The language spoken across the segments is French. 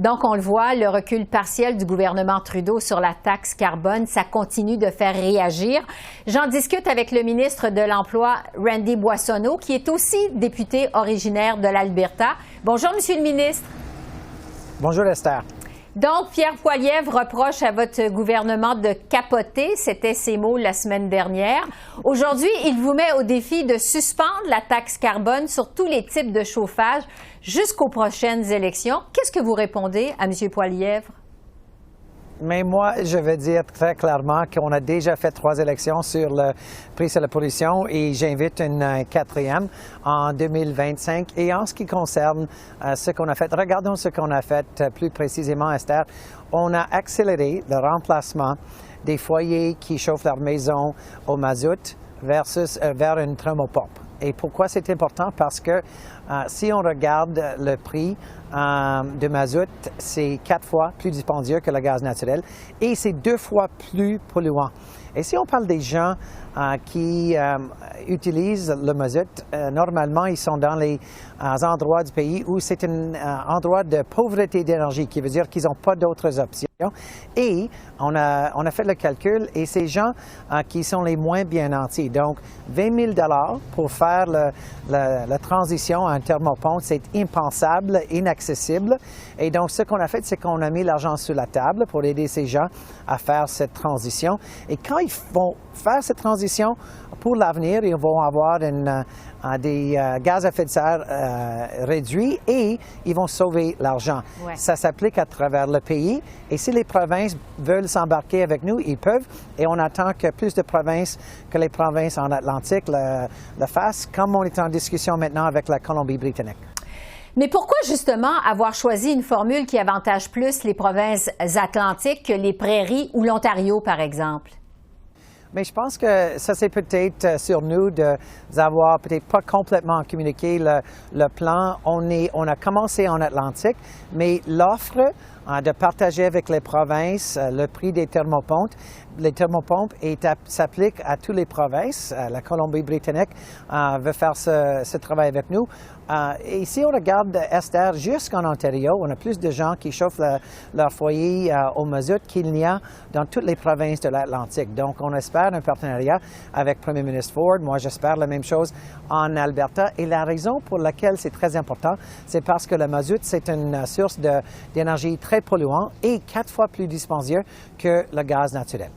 Donc, on le voit, le recul partiel du gouvernement Trudeau sur la taxe carbone, ça continue de faire réagir. J'en discute avec le ministre de l'Emploi, Randy Boissonnault, qui est aussi député originaire de l'Alberta. Bonjour, Monsieur le ministre. Bonjour, Esther. Donc, Pierre Poilievre reproche à votre gouvernement de capoter, c'était ses mots la semaine dernière. Aujourd'hui, il vous met au défi de suspendre la taxe carbone sur tous les types de chauffage jusqu'aux prochaines élections. Qu'est-ce que vous répondez à M. Poilievre? Mais moi, je veux dire très clairement qu'on a déjà fait 3 élections sur le prix sur la pollution et j'invite une 4e en 2025. Et en ce qui concerne ce qu'on a fait, regardons ce qu'on a fait plus précisément, Esther. On a accéléré le remplacement des foyers qui chauffent leur maison au mazout vers une thermopompe. Et pourquoi c'est important? Parce que si on regarde le prix de mazout, c'est 4 fois plus dispendieux que le gaz naturel et c'est 2 fois plus polluant. Et si on parle des gens qui utilisent le mazout, normalement, ils sont dans les endroits du pays où c'est un endroit de pauvreté d'énergie, qui veut dire qu'ils n'ont pas d'autres options. Et on a fait le calcul et ces gens qui sont les moins bien nantis. Donc, 20 000 $ pour faire la transition à un thermopompe, c'est impensable, inaccessible. Et donc, ce qu'on a fait, c'est qu'on a mis l'argent sur la table pour aider ces gens à faire cette transition. Et quand ils vont faire cette transition, pour l'avenir, ils vont avoir des gaz à effet de serre réduits et ils vont sauver l'argent. Ouais. Ça s'applique à travers le pays et si les provinces veulent s'embarquer avec nous, ils peuvent et on attend que plus de provinces que les provinces en Atlantique le fassent, comme on est en discussion maintenant avec la Colombie-Britannique. Mais pourquoi justement avoir choisi une formule qui avantage plus les provinces atlantiques que les prairies ou l'Ontario, par exemple? Mais je pense que ça, c'est peut-être sur nous d'avoir peut-être pas complètement communiqué le plan. On a commencé en Atlantique, mais l'offre de partager avec les provinces le prix des thermopompes. Les thermopompes s'appliquent à toutes les provinces. La Colombie-Britannique veut faire ce travail avec nous. Et si on regarde, Esther, jusqu'en Ontario, on a plus de gens qui chauffent leur foyer au mazout qu'il n'y a dans toutes les provinces de l'Atlantique. Donc, on espère un partenariat avec le Premier ministre Ford. Moi, j'espère la même chose en Alberta. Et la raison pour laquelle c'est très important, c'est parce que le mazout, c'est une source d'énergie très polluante et 4 fois plus dispendieux que le gaz naturel.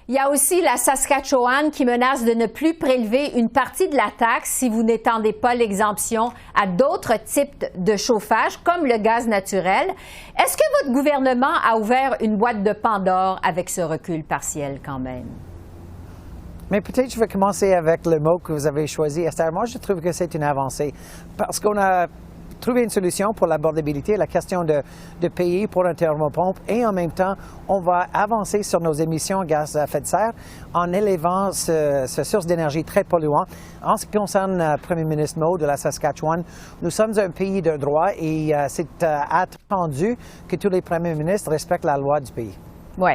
Il y a aussi la Saskatchewan qui menace de ne plus prélever une partie de la taxe si vous n'étendez pas l'exemption à d'autres types de chauffage, comme le gaz naturel. Est-ce que votre gouvernement a ouvert une boîte de Pandore avec ce recul partiel quand même? Mais peut-être je vais commencer avec le mot que vous avez choisi, Esther. Moi, je trouve que c'est une avancée parce qu'on a trouver une solution pour l'abordabilité, la question de payer pour un thermopompe et en même temps, on va avancer sur nos émissions de gaz à effet de serre en élevant ce source d'énergie très polluant. En ce qui concerne le Premier ministre Moe de la Saskatchewan, nous sommes un pays de droit et c'est attendu que tous les premiers ministres respectent la loi du pays. Oui.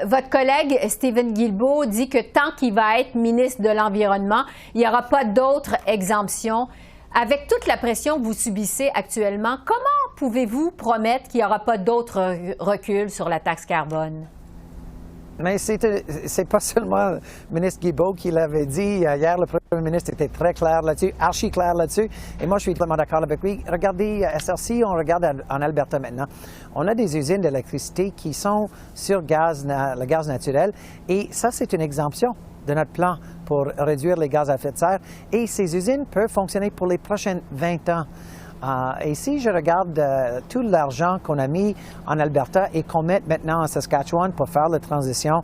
Votre collègue Stephen Guilbeault dit que tant qu'il va être ministre de l'Environnement, il n'y aura pas d'autres exemptions. Avec toute la pression que vous subissez actuellement, comment pouvez-vous promettre qu'il n'y aura pas d'autres reculs sur la taxe carbone? Mais c'est pas seulement le ministre Guilbeault qui l'avait dit. Hier, le premier ministre était très clair là-dessus, archi clair là-dessus. Et moi, je suis totalement d'accord avec lui. Regardez, SRC, on regarde en Alberta maintenant. On a des usines d'électricité qui sont sur le gaz naturel. Et ça, c'est une exemption de notre plan pour réduire les gaz à effet de serre. Et ces usines peuvent fonctionner pour les prochaines 20 ans. Et si je regarde tout l'argent qu'on a mis en Alberta et qu'on met maintenant en Saskatchewan pour faire la transition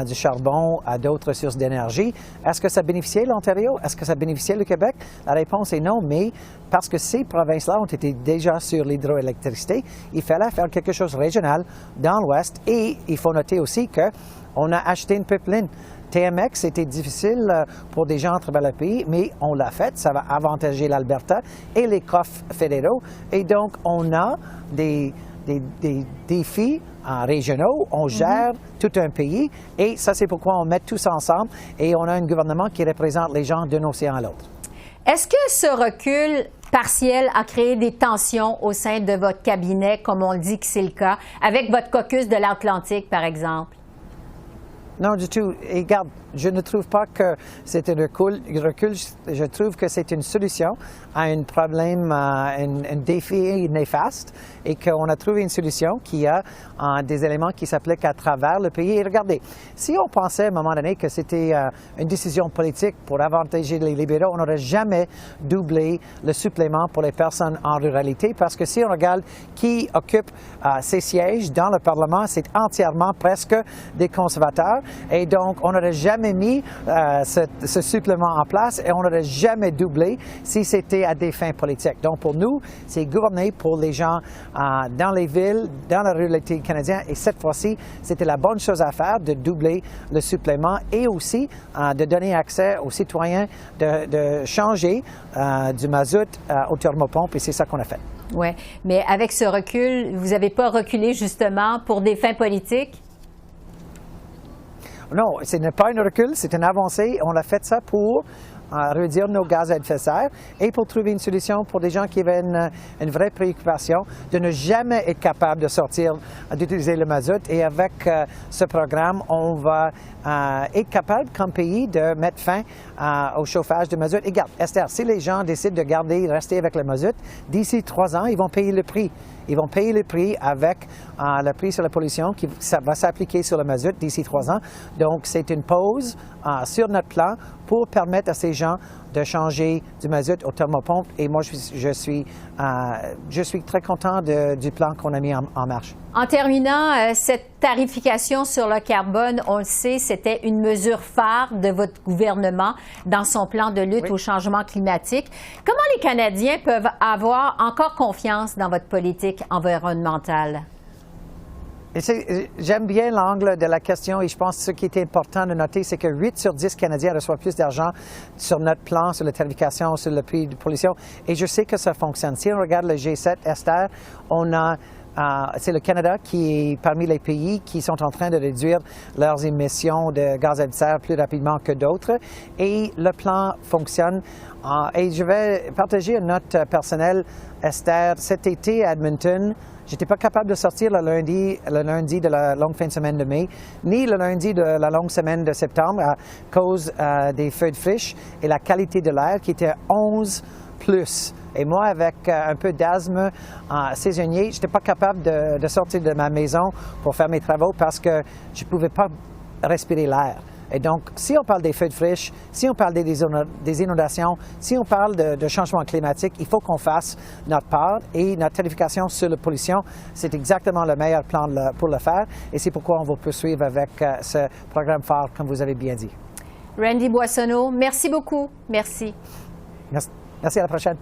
du charbon à d'autres sources d'énergie, est-ce que ça bénéficiait l'Ontario? Est-ce que ça bénéficiait le Québec? La réponse est non, mais parce que ces provinces-là ont été déjà sur l'hydroélectricité, il fallait faire quelque chose de régional dans l'Ouest. Et il faut noter aussi qu'on a acheté une pipeline. TMX, c'était difficile pour des gens à travers le pays, mais on l'a fait. Ça va avantager l'Alberta et les coffres fédéraux. Et donc, on a des défis régionaux. On gère tout un pays. Et ça, c'est pourquoi on met tous ensemble. Et on a un gouvernement qui représente les gens d'un océan à l'autre. Est-ce que ce recul partiel a créé des tensions au sein de votre cabinet, comme on le dit que c'est le cas, avec votre caucus de l'Atlantique, par exemple? Non, du tout. Et regarde, je ne trouve pas que c'est un recul. Je trouve que c'est une solution à un problème, un défi néfaste, et qu'on a trouvé une solution qui a des éléments qui s'appliquent à travers le pays. Et regardez, si on pensait à un moment donné que c'était une décision politique pour avantager les libéraux, on n'aurait jamais doublé le supplément pour les personnes en ruralité, parce que si on regarde qui occupe ces sièges dans le Parlement, c'est entièrement presque des conservateurs. Et donc, on n'aurait jamais mis ce supplément en place et on n'aurait jamais doublé si c'était à des fins politiques. Donc, pour nous, c'est gouverner pour les gens dans les villes, dans la ruralité canadienne. Et cette fois-ci, c'était la bonne chose à faire de doubler le supplément et aussi de donner accès aux citoyens de changer du mazout au thermopompe. Et c'est ça qu'on a fait. Oui, mais avec ce recul, vous n'avez pas reculé justement pour des fins politiques? Non, ce n'est pas un recul, c'est une avancée. On a fait ça pour réduire nos gaz à effet de serre et pour trouver une solution pour des gens qui avaient une vraie préoccupation de ne jamais être capable de sortir, d'utiliser le mazout. Et avec ce programme, on va être capable, comme pays, de mettre fin au chauffage de mazout. Et regarde, Esther, si les gens décident de rester avec le mazout, d'ici 3 ans, ils vont payer le prix. Ils vont payer le prix avec le prix sur la pollution qui va s'appliquer sur le mazout d'ici 3 ans. Donc, c'est une pause sur notre plan pour permettre à ces gens de changer du mazout au thermopompe. Et moi, je suis très content du plan qu'on a mis en marche. En terminant, cette tarification sur le carbone, on le sait, c'était une mesure phare de votre gouvernement dans son plan de lutte au changement climatique. Comment les Canadiens peuvent avoir encore confiance dans votre politique environnementale? J'aime bien l'angle de la question et je pense que ce qui est important de noter, c'est que 8 sur 10 Canadiens reçoivent plus d'argent sur notre plan, sur la tarification, sur le prix de pollution. Et je sais que ça fonctionne. Si on regarde le G7, Esther, c'est le Canada qui est parmi les pays qui sont en train de réduire leurs émissions de gaz à effet de serre plus rapidement que d'autres. Et le plan fonctionne. Et je vais partager une note personnelle, Esther. Cet été à Edmonton, j'étais pas capable de sortir le lundi de la longue fin de semaine de mai, ni le lundi de la longue semaine de septembre à cause des feux de friche et la qualité de l'air qui était 11+. Et moi, avec un peu d'asthme saisonnier, je n'étais pas capable de sortir de ma maison pour faire mes travaux parce que je ne pouvais pas respirer l'air. Et donc, si on parle des feux de friche, si on parle des inondations, si on parle de changement climatique, il faut qu'on fasse notre part. Et notre tarification sur la pollution, c'est exactement le meilleur plan pour le faire. Et c'est pourquoi on va poursuivre avec ce programme phare, comme vous avez bien dit. Randy Boissonneau, merci beaucoup. Merci. Merci, à la prochaine.